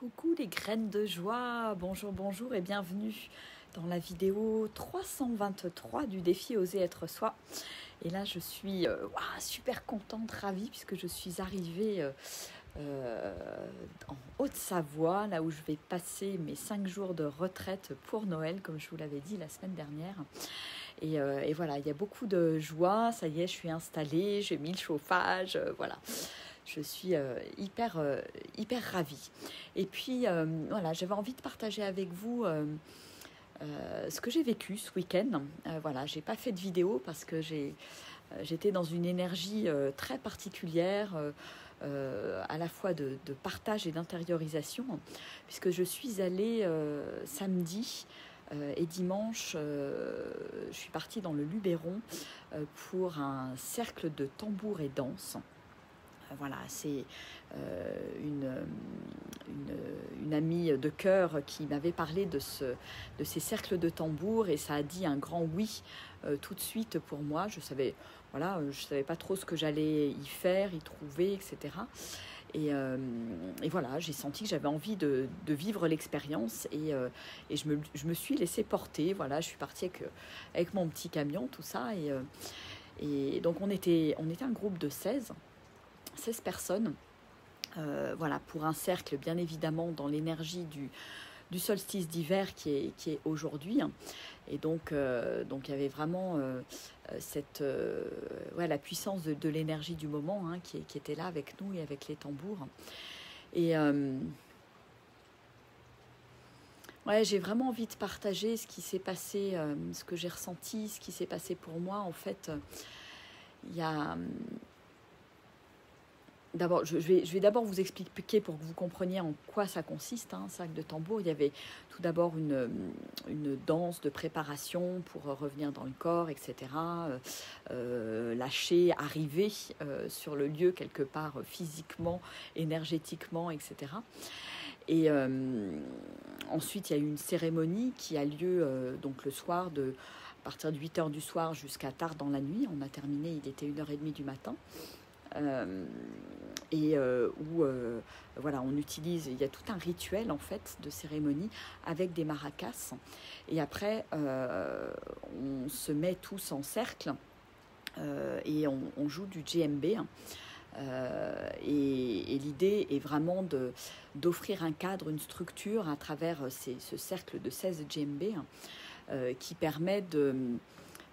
Coucou les graines de joie, bonjour, bonjour et bienvenue dans la vidéo 323 du défi Oser être soi. Et là je suis super contente, ravie puisque je suis arrivée en Haute-Savoie, là où je vais passer mes 5 jours de retraite pour Noël, comme je vous l'avais dit la semaine dernière. Et voilà, il y a beaucoup de joie, ça y est, je suis installée, j'ai mis le chauffage, voilà. Je suis hyper ravie. Et puis, voilà, j'avais envie de partager avec vous ce que j'ai vécu ce week-end. Voilà, j'ai pas fait de vidéo parce que j'étais dans une énergie très particulière, à la fois de partage et d'intériorisation, puisque je suis allée samedi et dimanche, je suis partie dans le Luberon pour un cercle de tambour et danse. Voilà, c'est une amie de cœur qui m'avait parlé de ces cercles de tambour et ça a dit un grand oui tout de suite pour moi. Je savais pas trop ce que j'allais y faire, y trouver, etc. Et voilà, j'ai senti que j'avais envie de vivre l'expérience et je me suis laissée porter. Voilà, je suis partie avec mon petit camion, tout ça. Et donc on était un groupe de 16 personnes, voilà, pour un cercle bien évidemment dans l'énergie du solstice d'hiver qui est aujourd'hui. Et donc il y avait vraiment la puissance de l'énergie du moment qui était là avec nous et avec les tambours. Et j'ai vraiment envie de partager ce qui s'est passé, ce que j'ai ressenti, ce qui s'est passé pour moi. En fait, il y a... D'abord, je vais d'abord vous expliquer pour que vous compreniez en quoi ça consiste, un cercle de tambour. Il y avait tout d'abord une danse de préparation pour revenir dans le corps, etc. Lâcher, arriver sur le lieu quelque part physiquement, énergétiquement, etc. Et ensuite, il y a eu une cérémonie qui a lieu donc le soir, à partir de 8h du soir jusqu'à tard dans la nuit. On a terminé, il était 1h30 du matin. Où on utilise, il y a tout un rituel en fait de cérémonie avec des maracas et après on se met tous en cercle et on joue du djembé et l'idée est vraiment d'offrir un cadre, une structure à travers ce cercle de 16 djembés qui permet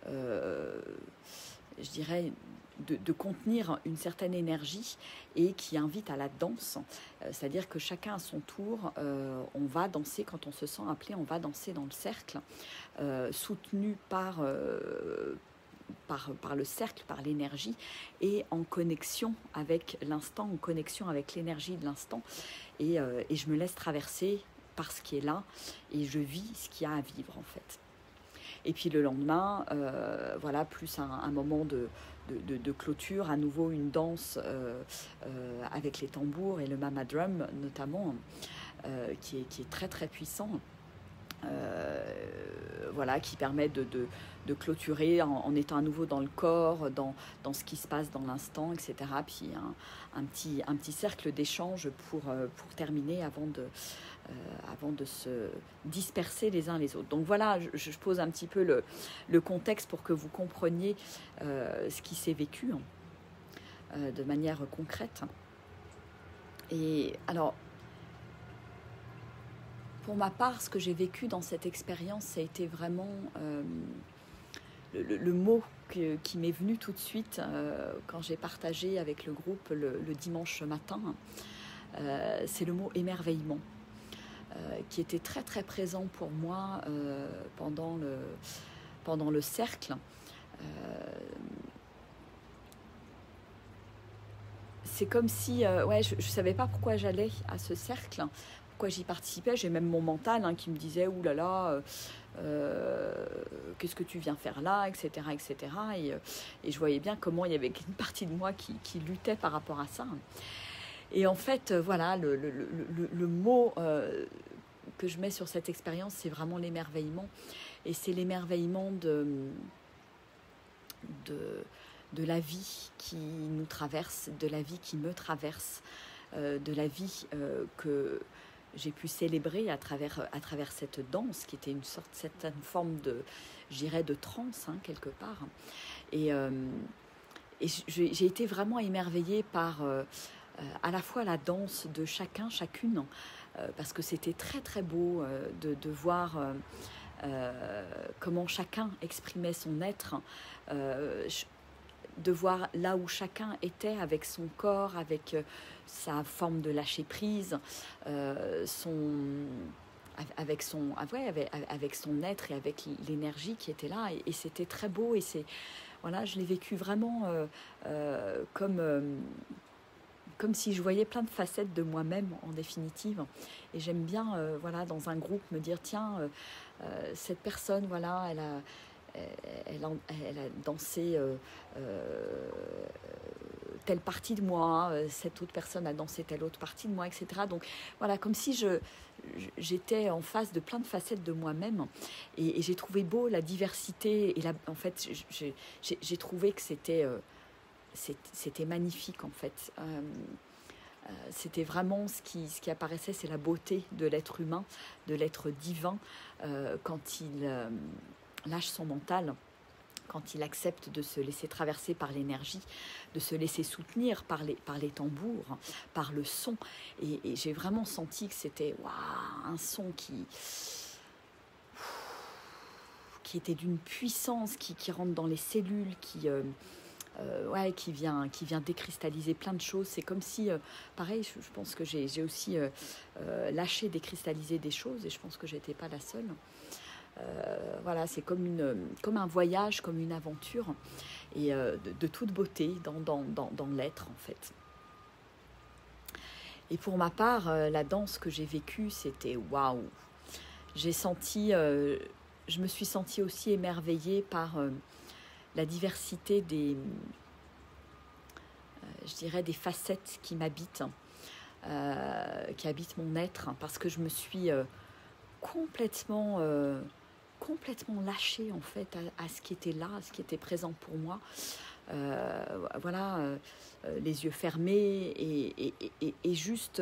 je dirais de contenir une certaine énergie et qui invite à la danse, c'est-à-dire que chacun à son tour, on va danser, quand on se sent appelé, on va danser dans le cercle, soutenu par le cercle, par l'énergie et en connexion avec l'instant, en connexion avec l'énergie de l'instant et je me laisse traverser par ce qui est là et je vis ce qu'il y a à vivre en fait. Et puis le lendemain, plus un moment de clôture, à nouveau une danse avec les tambours et le mama drum notamment, qui est très très puissant. Qui permet de clôturer en étant à nouveau dans le corps, dans ce qui se passe dans l'instant, etc. Puis un petit cercle d'échange pour terminer avant de se disperser les uns les autres. Donc voilà, je pose un petit peu le contexte pour que vous compreniez ce qui s'est vécu de manière concrète. Et alors, pour ma part, ce que j'ai vécu dans cette expérience, ça a été vraiment le mot qui m'est venu tout de suite quand j'ai partagé avec le groupe le dimanche matin. C'est le mot émerveillement. Qui était très très présent pour moi pendant le cercle. C'est comme si, je ne savais pas pourquoi j'allais à ce cercle, pourquoi j'y participais. J'ai même mon mental qui me disait « Ouh là là, qu'est-ce que tu viens faire là ?» etc. etc. Et je voyais bien comment il y avait une partie de moi qui luttait par rapport à ça. Et en fait, voilà, le mot que je mets sur cette expérience, c'est vraiment l'émerveillement. Et c'est l'émerveillement de la vie qui nous traverse, de la vie qui me traverse, de la vie que j'ai pu célébrer à travers cette danse qui était une certaine forme de, je dirais, de transe, hein, quelque part. Et, j'ai été vraiment émerveillée par à la fois la danse de chacun, chacune, parce que c'était très très beau de voir comment chacun exprimait son être, de voir là où chacun était avec son corps, avec sa forme de lâcher prise, avec son être et avec l'énergie qui était là, et c'était très beau. Et voilà, je l'ai vécu vraiment comme si je voyais plein de facettes de moi-même en définitive. Et j'aime bien, voilà, dans un groupe, me dire tiens, cette personne, voilà, elle a dansé telle partie de moi, cette autre personne a dansé telle autre partie de moi, etc. Donc voilà, comme si j'étais en face de plein de facettes de moi-même, et j'ai trouvé beau la diversité, et en fait j'ai trouvé que c'était magnifique en fait. C'était vraiment ce qui apparaissait, c'est la beauté de l'être humain, de l'être divin, quand il lâche son mental, quand il accepte de se laisser traverser par l'énergie, de se laisser soutenir par les tambours, par le son. Et j'ai vraiment senti que c'était un son qui était d'une puissance, qui rentre dans les cellules, qui vient décristalliser plein de choses. C'est comme si, pareil, je pense que j'ai aussi lâché, décristallisé des choses, et je pense que je n'étais pas la seule. Voilà, c'est comme un voyage, comme une aventure, et de toute beauté dans l'être en fait. Et pour ma part, la danse que j'ai vécue, c'était waouh. Je me suis sentie aussi émerveillée par la diversité je dirais des facettes qui m'habitent, qui habitent mon être, parce que je me suis complètement lâchée en fait à ce qui était là, à ce qui était présent pour moi. Voilà, les yeux fermés, et juste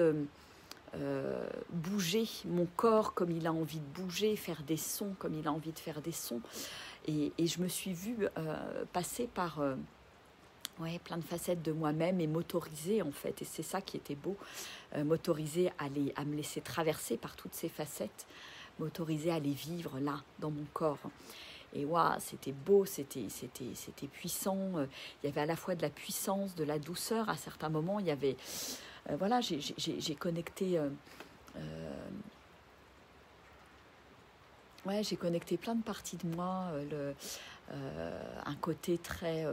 bouger mon corps comme il a envie de bouger, faire des sons comme il a envie de faire des sons. Et je me suis vue passer par plein de facettes de moi-même, et m'autoriser en fait, et c'est ça qui était beau, m'autoriser à me laisser traverser par toutes ces facettes, m'autoriser à les vivre là, dans mon corps. Et c'était beau, c'était puissant. Il y avait à la fois de la puissance, de la douceur. À certains moments, il y avait... voilà, j'ai connecté... j'ai connecté plein de parties de moi. Un côté très...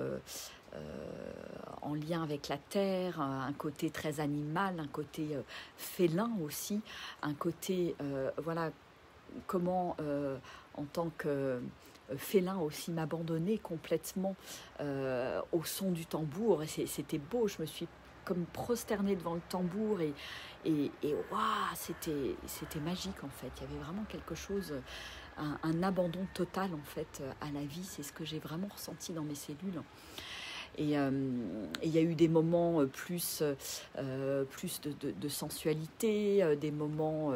en lien avec la terre, un côté très animal, un côté félin aussi, un côté... voilà, comment, en tant que... félin aussi, m'abandonner complètement au son du tambour. Et c'était beau, je me suis comme prosternée devant le tambour, et c'était magique en fait. Il y avait vraiment quelque chose, un abandon total en fait à la vie. C'est ce que j'ai vraiment ressenti dans mes cellules. Et il y a eu des moments plus de sensualité, des moments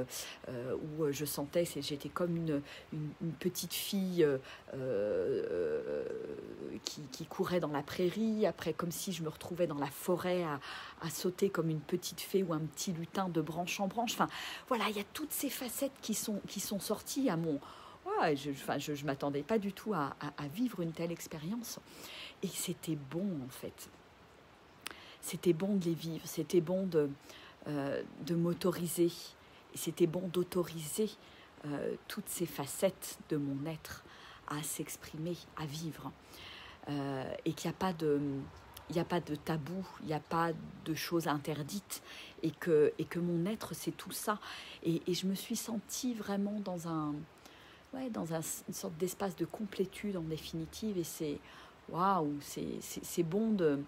où je sentais, j'étais comme une petite fille qui courait dans la prairie, après comme si je me retrouvais dans la forêt à sauter comme une petite fée ou un petit lutin de branche en branche. Enfin, voilà, il y a toutes ces facettes qui sont sorties à mon... je ne m'attendais pas du tout à vivre une telle expérience. Et c'était bon en fait. C'était bon de les vivre, c'était bon de m'autoriser. Et c'était bon d'autoriser toutes ces facettes de mon être à s'exprimer, à vivre. Et qu'il n'y a pas de tabou, il n'y a pas de choses interdites, et que mon être, c'est tout ça. Et je me suis sentie vraiment dans une sorte d'espace de complétude en définitive. Et c'est c'est bon de...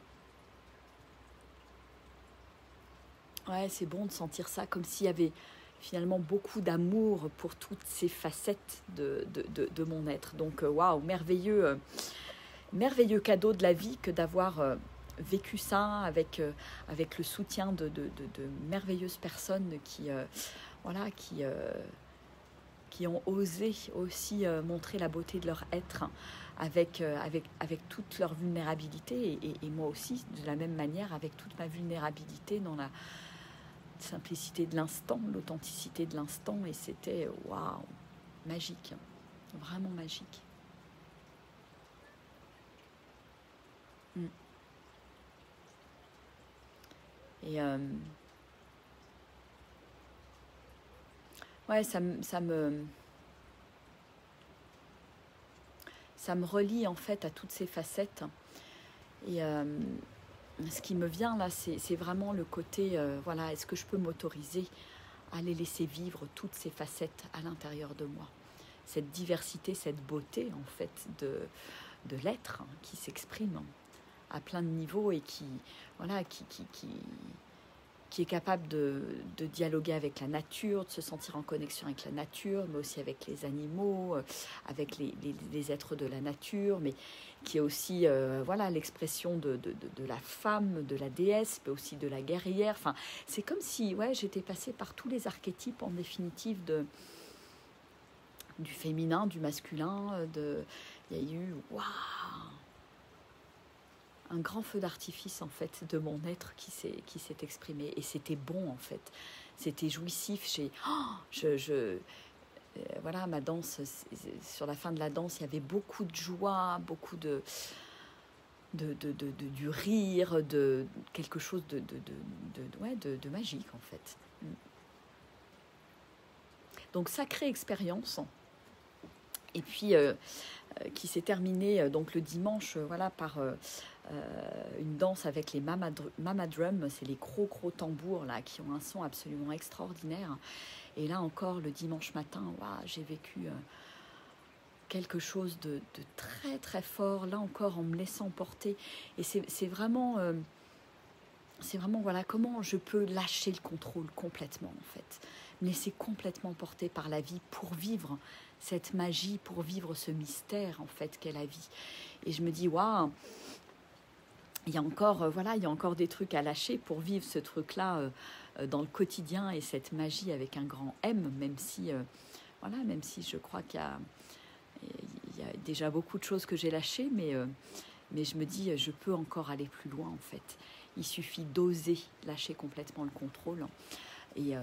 c'est bon de sentir ça, comme s'il y avait finalement beaucoup d'amour pour toutes ces facettes de mon être. Donc, merveilleux cadeau de la vie que d'avoir vécu ça avec le soutien de merveilleuses personnes qui voilà, qui ont osé aussi montrer la beauté de leur être avec toute leur vulnérabilité et moi aussi de la même manière avec toute ma vulnérabilité dans la simplicité de l'instant, l'authenticité de l'instant et c'était waouh, magique, vraiment magique. Et ouais, ça me relie en fait à toutes ces facettes. Et ce qui me vient là, c'est vraiment le côté, voilà, est-ce que je peux m'autoriser à les laisser vivre toutes ces facettes à l'intérieur de moi. Cette diversité, cette beauté en fait de l'être qui s'exprime à plein de niveaux et qui, voilà, qui est capable de dialoguer avec la nature, de se sentir en connexion avec la nature, mais aussi avec les animaux, avec les êtres de la nature, mais qui est aussi voilà, l'expression de la femme, de la déesse, mais aussi de la guerrière. Enfin, c'est comme si ouais, j'étais passée par tous les archétypes en définitive du féminin, du masculin. Il y a eu waouh, un grand feu d'artifice en fait de mon être qui s'est exprimé et c'était bon en fait, c'était jouissif. Voilà, ma danse, sur la fin de la danse il y avait beaucoup de joie, beaucoup du rire, de quelque chose de magique en fait. Donc sacrée expérience et puis qui s'est terminée donc le dimanche voilà par une danse avec les mama drum, c'est les gros tambours là qui ont un son absolument extraordinaire. Et là encore le dimanche matin, j'ai vécu quelque chose de très très fort. Là encore en me laissant porter. Et c'est vraiment voilà comment je peux lâcher le contrôle complètement en fait, me laisser complètement porter par la vie pour vivre cette magie, pour vivre ce mystère en fait qu'est la vie. Et je me dis waouh. Il y a encore, voilà, il y a encore des trucs à lâcher pour vivre ce truc-là dans le quotidien et cette magie avec un grand M, même si, voilà, même si je crois qu'il y a déjà beaucoup de choses que j'ai lâchées, mais je me dis, je peux encore aller plus loin en fait. Il suffit d'oser lâcher complètement le contrôle et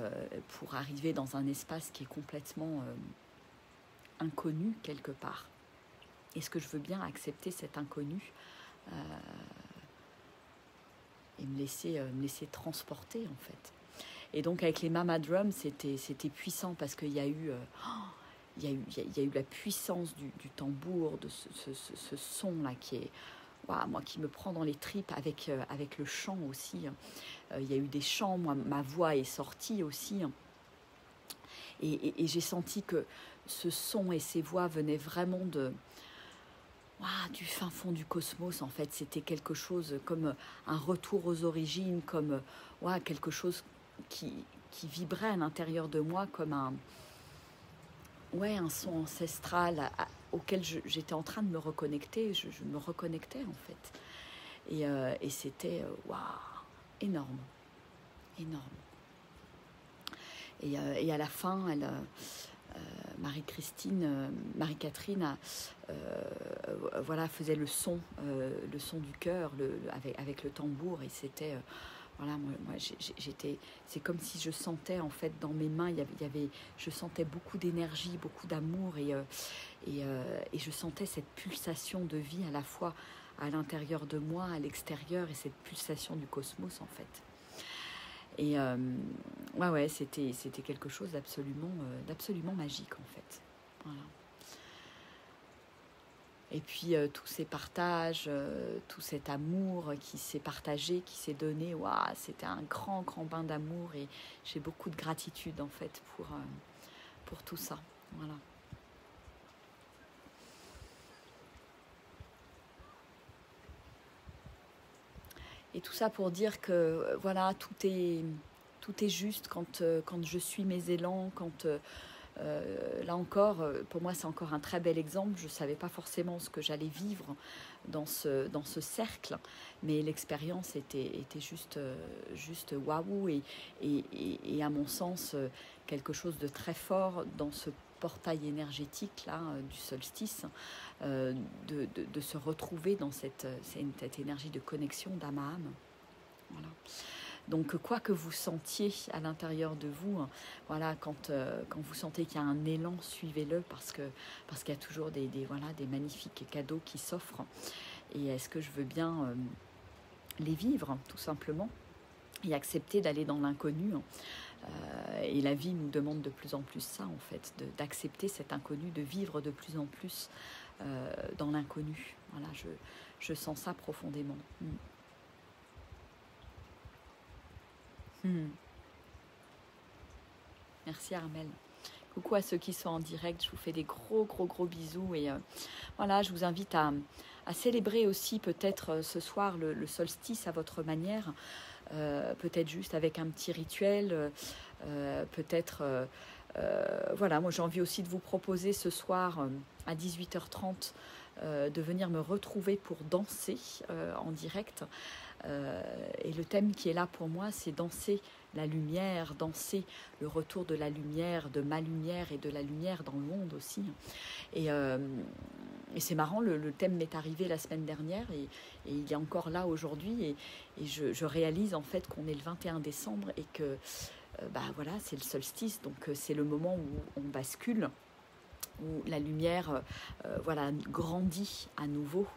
pour arriver dans un espace qui est complètement inconnu quelque part. Est-ce que je veux bien accepter cet inconnu et me laisser transporter en fait. Et donc avec les mama drums c'était puissant parce qu'il y a eu il y a eu la puissance du tambour, de ce son là qui est moi qui me prend dans les tripes avec le chant aussi. Il y a eu des chants, moi ma voix est sortie aussi et j'ai senti que ce son et ces voix venaient vraiment du fin fond du cosmos en fait. C'était quelque chose comme un retour aux origines, comme quelque chose qui vibrait à l'intérieur de moi comme un son ancestral auquel j'étais en train de me reconnecter. Je me reconnectais en fait et c'était énorme et à la fin Marie-Catherine voilà, faisait le son du cœur avec le tambour et c'était voilà, moi j'étais, c'est comme si je sentais en fait dans mes mains, je sentais beaucoup d'énergie, beaucoup d'amour et je sentais cette pulsation de vie à la fois à l'intérieur de moi, à l'extérieur et cette pulsation du cosmos en fait. Et c'était quelque chose d'absolument magique en fait. Voilà. Et puis tous ces partages, tout cet amour qui s'est partagé, qui s'est donné, c'était un grand bain d'amour et j'ai beaucoup de gratitude en fait pour tout ça. Voilà. Et tout ça pour dire que voilà, tout est juste quand je suis mes élans, quand Là encore, pour moi, c'est encore un très bel exemple. Je ne savais pas forcément ce que j'allais vivre dans ce cercle, mais l'expérience était juste waouh et à mon sens, quelque chose de très fort dans ce portail énergétique là du solstice, de se retrouver dans cette énergie de connexion d'âme à âme. Voilà. Donc, quoi que vous sentiez à l'intérieur de vous, voilà, quand vous sentez qu'il y a un élan, suivez-le parce qu'il y a toujours des magnifiques cadeaux qui s'offrent. Et est-ce que je veux bien les vivre, tout simplement, et accepter d'aller dans l'inconnu. Et la vie nous demande de plus en plus ça, en fait, d'accepter cet inconnu, de vivre de plus en plus dans l'inconnu. Voilà, je sens ça profondément. Merci Armel. Coucou à ceux qui sont en direct, je vous fais des gros bisous et voilà, je vous invite à célébrer aussi peut-être ce soir le solstice à votre manière, peut-être juste avec un petit rituel, peut-être voilà, moi j'ai envie aussi de vous proposer ce soir à 18h30 de venir me retrouver pour danser en direct. Et le thème qui est là pour moi, c'est danser la lumière, danser le retour de la lumière, de ma lumière et de la lumière dans le monde aussi. Et c'est marrant, le thème m'est arrivé la semaine dernière et il est encore là aujourd'hui. Et je réalise en fait qu'on est le 21 décembre et que voilà, c'est le solstice, donc c'est le moment où on bascule, où la lumière voilà, grandit à nouveau.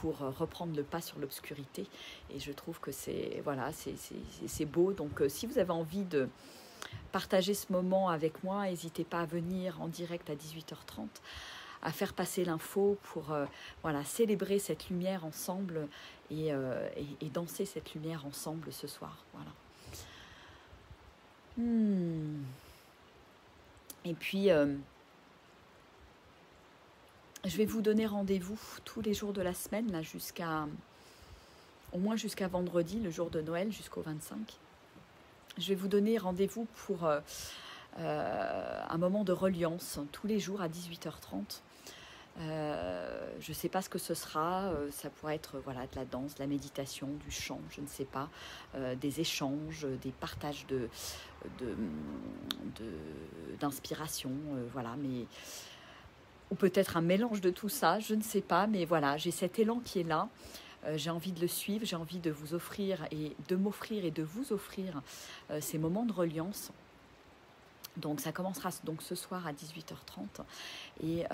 Pour reprendre le pas sur l'obscurité, et je trouve que c'est voilà, c'est beau. Donc si vous avez envie de partager ce moment avec moi, n'hésitez pas à venir en direct à 18h30, à faire passer l'info pour voilà, célébrer cette lumière ensemble et danser cette lumière ensemble ce soir. Voilà. Et puis je vais vous donner rendez-vous tous les jours de la semaine, là, au moins jusqu'à vendredi, le jour de Noël, jusqu'au 25. Je vais vous donner rendez-vous pour un moment de reliance, tous les jours à 18h30. Je ne sais pas ce que ce sera, ça pourrait être voilà, de la danse, de la méditation, du chant, je ne sais pas, des échanges, des partages d'inspiration, voilà, mais... ou peut-être un mélange de tout ça, je ne sais pas, mais voilà, j'ai cet élan qui est là, j'ai envie de le suivre, j'ai envie de vous offrir et de m'offrir et de vous offrir ces moments de reliance. Donc ça commencera donc ce soir à 18h30 et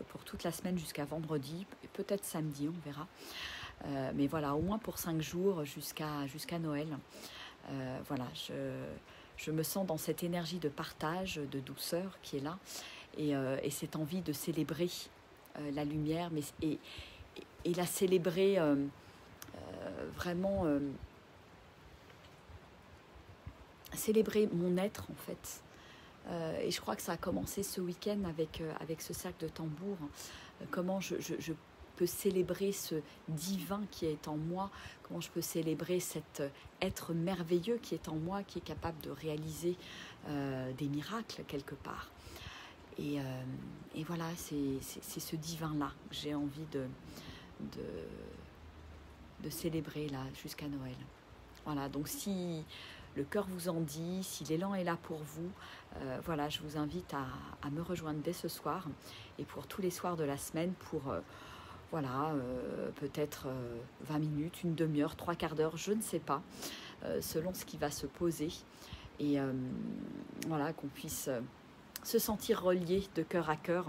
pour toute la semaine jusqu'à vendredi, peut-être samedi, on verra. Mais voilà, au moins pour 5 jours jusqu'à Noël. Voilà, je me sens dans cette énergie de partage, de douceur qui est là. Et cette envie de célébrer la lumière, et la célébrer vraiment, célébrer mon être en fait. Et je crois que ça a commencé ce week-end avec ce cercle de tambour. Comment je peux célébrer ce divin qui est en moi, comment je peux célébrer cet être merveilleux qui est en moi, qui est capable de réaliser des miracles quelque part. Et voilà, c'est ce divin-là que j'ai envie de célébrer là jusqu'à Noël. Voilà, donc si le cœur vous en dit, si l'élan est là pour vous, voilà, je vous invite à me rejoindre dès ce soir et pour tous les soirs de la semaine pour voilà, peut-être 20 minutes, une demi-heure, 3/4 d'heure, je ne sais pas, selon ce qui va se poser. Et voilà, qu'on puisse se sentir relié de cœur à cœur,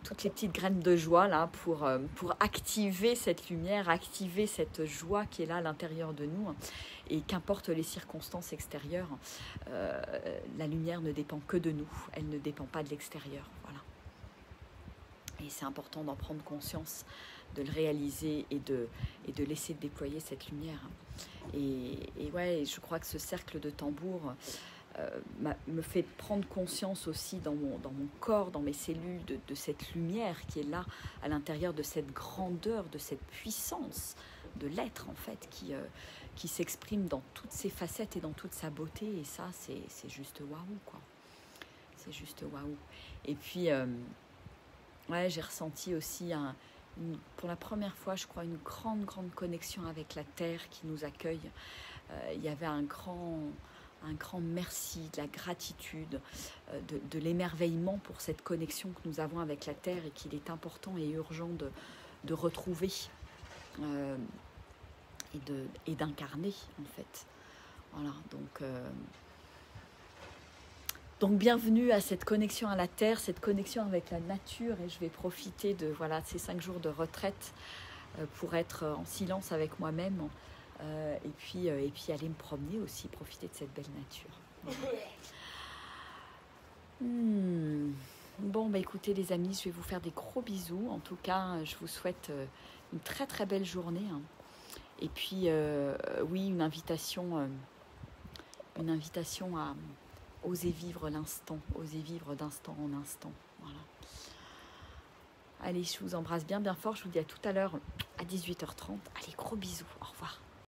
toutes les petites graines de joie là pour activer cette lumière, activer cette joie qui est là à l'intérieur de nous. Et qu'importe les circonstances extérieures, la lumière ne dépend que de nous, elle ne dépend pas de l'extérieur. Voilà. Et c'est important d'en prendre conscience, de le réaliser et de laisser déployer cette lumière. Et ouais, je crois que ce cercle de tambour me fait prendre conscience aussi dans mon corps, dans mes cellules, de cette lumière qui est là à l'intérieur, de cette grandeur, de cette puissance de l'être en fait qui s'exprime dans toutes ses facettes et dans toute sa beauté. Et ça, c'est juste waouh, quoi. c'est juste waouh. Et puis, ouais, j'ai ressenti aussi, pour la première fois, je crois, une grande connexion avec la terre qui nous accueille. Il y avait un grand merci, de la gratitude, de l'émerveillement pour cette connexion que nous avons avec la terre et qu'il est important et urgent de retrouver et d'incarner en fait. Voilà, donc bienvenue à cette connexion à la terre, cette connexion avec la nature, et je vais profiter de ces 5 jours de retraite pour être en silence avec moi-même et puis aller me promener aussi, profiter de cette belle nature. Bon, écoutez les amis, je vais vous faire des gros bisous. En tout cas, je vous souhaite une très belle journée. Et puis, oui, une invitation à oser vivre l'instant, oser vivre d'instant en instant. Voilà. Allez, je vous embrasse bien fort. Je vous dis à tout à l'heure à 18h30. Allez, gros bisous. Au revoir.